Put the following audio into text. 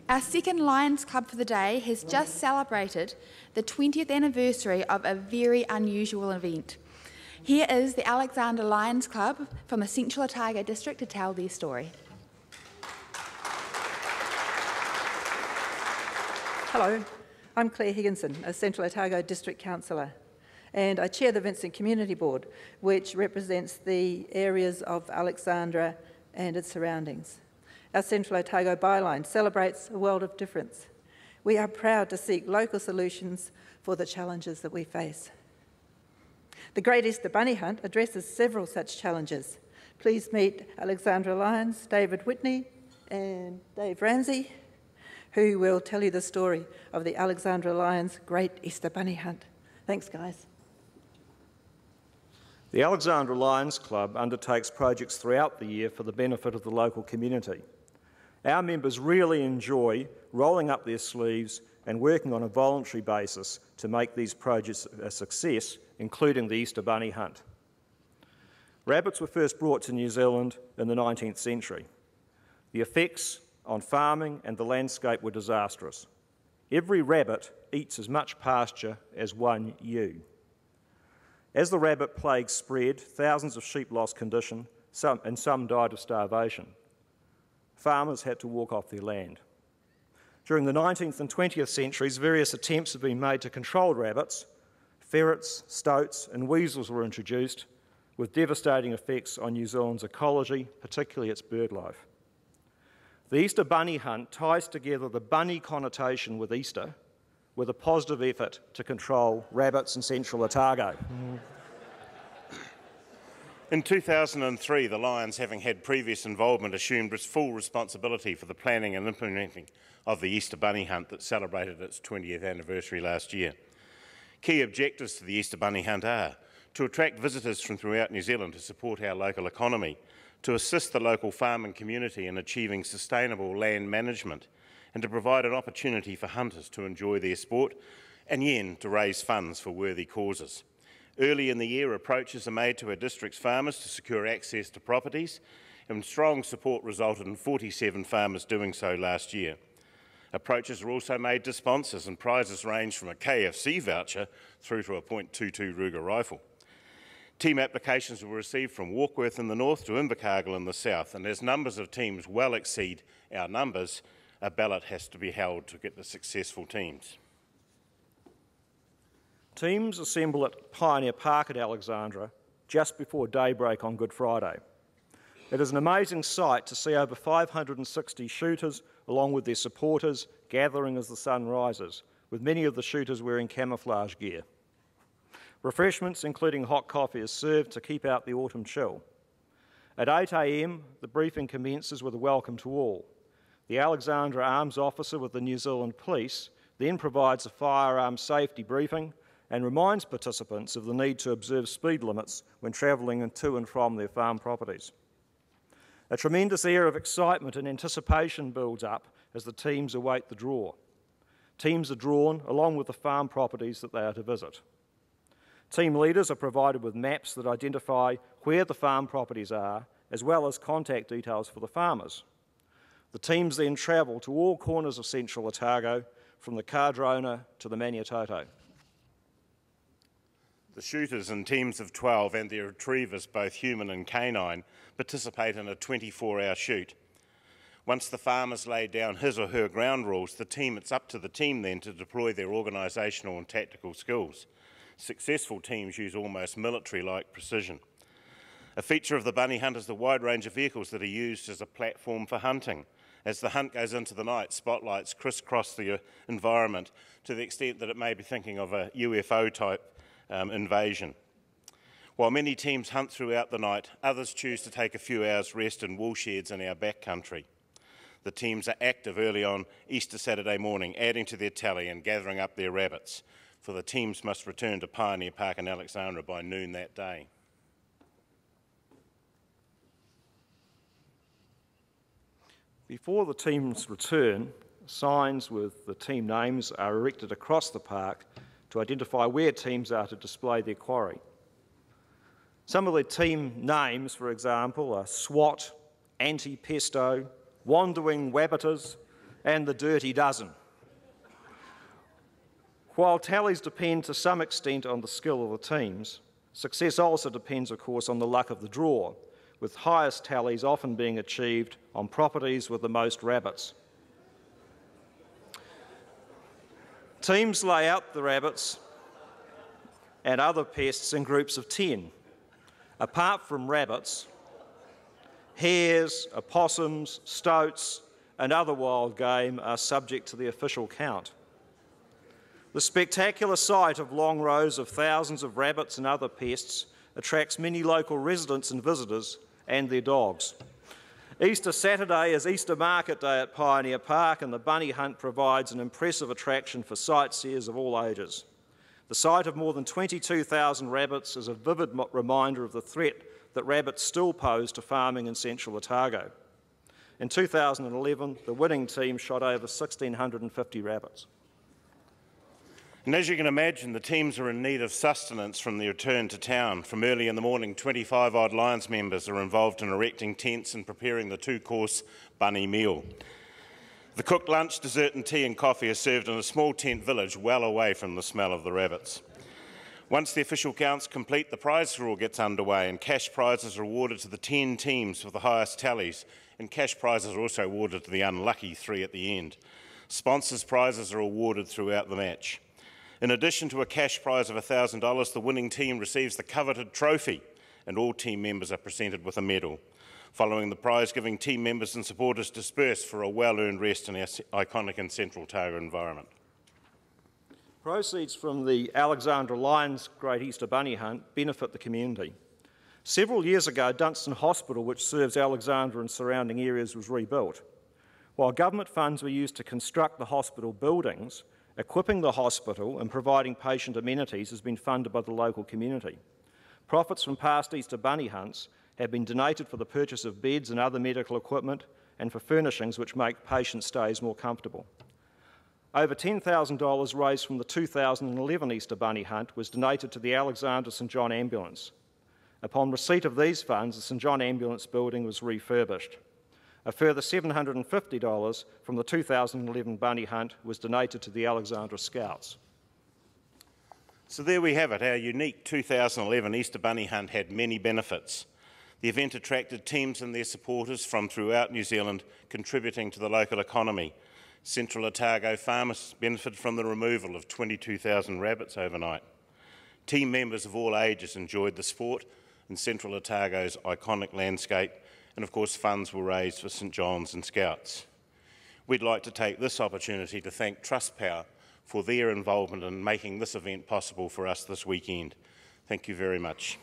Our second Lions Club for the day has just celebrated the 20th anniversary of a very unusual event. Here is the Alexandra Lions Club from the Central Otago district to tell their story. Hello, I'm Claire Higginson, a Central Otago District Councillor, and I chair the Vincent Community Board, which represents the areas of Alexandra and its surroundings. Our Central Otago byline celebrates a world of difference. We are proud to seek local solutions for the challenges that we face. The Great Easter Bunny Hunt addresses several such challenges. Please meet Alexandra Lions, David Whitney and Dave Ramsey, who will tell you the story of the Alexandra Lions Great Easter Bunny Hunt. Thanks, guys. The Alexandra Lions Club undertakes projects throughout the year for the benefit of the local community. Our members really enjoy rolling up their sleeves and working on a voluntary basis to make these projects a success, including the Easter Bunny Hunt. Rabbits were first brought to New Zealand in the 19th century. The effects on farming and the landscape were disastrous. Every rabbit eats as much pasture as one ewe. As the rabbit plague spread, thousands of sheep lost condition, and some died of starvation. Farmers had to walk off their land. During the 19th and 20th centuries, various attempts have been made to control rabbits. Ferrets, stoats and weasels were introduced, with devastating effects on New Zealand's ecology, particularly its bird life. The Easter Bunny Hunt ties together the bunny connotation with Easter with a positive effort to control rabbits in Central Otago. In 2003, the Lions, having had previous involvement, assumed full responsibility for the planning and implementing of the Easter Bunny Hunt that celebrated its 20th anniversary last year. Key objectives to the Easter Bunny Hunt are to attract visitors from throughout New Zealand to support our local economy, to assist the local farming community in achieving sustainable land management, and to provide an opportunity for hunters to enjoy their sport, and again to raise funds for worthy causes. Early in the year, approaches are made to our district's farmers to secure access to properties, and strong support resulted in 47 farmers doing so last year. Approaches are also made to sponsors, and prizes range from a KFC voucher through to a .22 Ruger rifle. Team applications were received from Warkworth in the north to Invercargill in the south, and as numbers of teams well exceed our numbers, a ballot has to be held to get the successful teams. Teams assemble at Pioneer Park at Alexandra just before daybreak on Good Friday. It is an amazing sight to see over 560 shooters along with their supporters gathering as the sun rises, with many of the shooters wearing camouflage gear. Refreshments, including hot coffee, is served to keep out the autumn chill. At 8 a.m, the briefing commences with a welcome to all. The Alexandra Arms Officer with the New Zealand Police then provides a firearms safety briefing and reminds participants of the need to observe speed limits when travelling to and from their farm properties. A tremendous air of excitement and anticipation builds up as the teams await the draw. Teams are drawn along with the farm properties that they are to visit. Team leaders are provided with maps that identify where the farm properties are, as well as contact details for the farmers. The teams then travel to all corners of Central Otago, from the Cardrona to the Maniatoto. The shooters in teams of 12 and their retrievers, both human and canine, participate in a 24-hour shoot. Once the farmer's laid down his or her ground rules, it's up to the team then to deploy their organisational and tactical skills. Successful teams use almost military-like precision. A feature of the bunny hunt is the wide range of vehicles that are used as a platform for hunting. As the hunt goes into the night, spotlights crisscross the environment to the extent that it may be thinking of a UFO-type invasion. While many teams hunt throughout the night, others choose to take a few hours rest in woolsheds in our backcountry. The teams are active early on Easter Saturday morning, adding to their tally and gathering up their rabbits, for the teams must return to Pioneer Park in Alexandra by noon that day. Before the teams return, signs with the team names are erected across the park to identify where teams are to display their quarry. Some of the team names, for example, are SWAT, Anti-Pesto, Wandering Wabbiters, and the dirty dozen. While tallies depend to some extent on the skill of the teams, success also depends, of course, on the luck of the draw, with highest tallies often being achieved on properties with the most rabbits. Teams lay out the rabbits and other pests in groups of 10. Apart from rabbits, hares, opossums, stoats and other wild game are subject to the official count. The spectacular sight of long rows of thousands of rabbits and other pests attracts many local residents and visitors and their dogs. Easter Saturday is Easter Market Day at Pioneer Park, and the bunny hunt provides an impressive attraction for sightseers of all ages. The sight of more than 22,000 rabbits is a vivid reminder of the threat that rabbits still pose to farming in central Otago. In 2011, the winning team shot over 1,650 rabbits. And as you can imagine, the teams are in need of sustenance from the return to town. From early in the morning, 25-odd Lions members are involved in erecting tents and preparing the two-course bunny meal. The cooked lunch, dessert and tea and coffee are served in a small tent village well away from the smell of the rabbits. Once the official count's complete, the prize draw gets underway and cash prizes are awarded to the 10 teams with the highest tallies, and cash prizes are also awarded to the unlucky 3 at the end. Sponsors' prizes are awarded throughout the match. In addition to a cash prize of $1,000, the winning team receives the coveted trophy, and all team members are presented with a medal. Following the prize-giving, team members and supporters disperse for a well-earned rest in our iconic and central Otago environment. Proceeds from the Alexandra Lions Great Easter Bunny Hunt benefit the community. Several years ago, Dunstan Hospital, which serves Alexandra and surrounding areas, was rebuilt. While government funds were used to construct the hospital buildings, equipping the hospital and providing patient amenities has been funded by the local community. Profits from past Easter bunny hunts have been donated for the purchase of beds and other medical equipment and for furnishings which make patient stays more comfortable. Over $10,000 raised from the 2011 Easter bunny hunt was donated to the Alexandra St John Ambulance. Upon receipt of these funds, the St John Ambulance building was refurbished. A further $750 from the 2011 bunny hunt was donated to the Alexandra Scouts. So there we have it. Our unique 2011 Easter Bunny Hunt had many benefits. The event attracted teams and their supporters from throughout New Zealand, contributing to the local economy. Central Otago farmers benefited from the removal of 22,000 rabbits overnight. Team members of all ages enjoyed the sport in Central Otago's iconic landscape, and of course funds were raised for St John's and Scouts. We'd like to take this opportunity to thank TrustPower for their involvement in making this event possible for us this weekend. Thank you very much.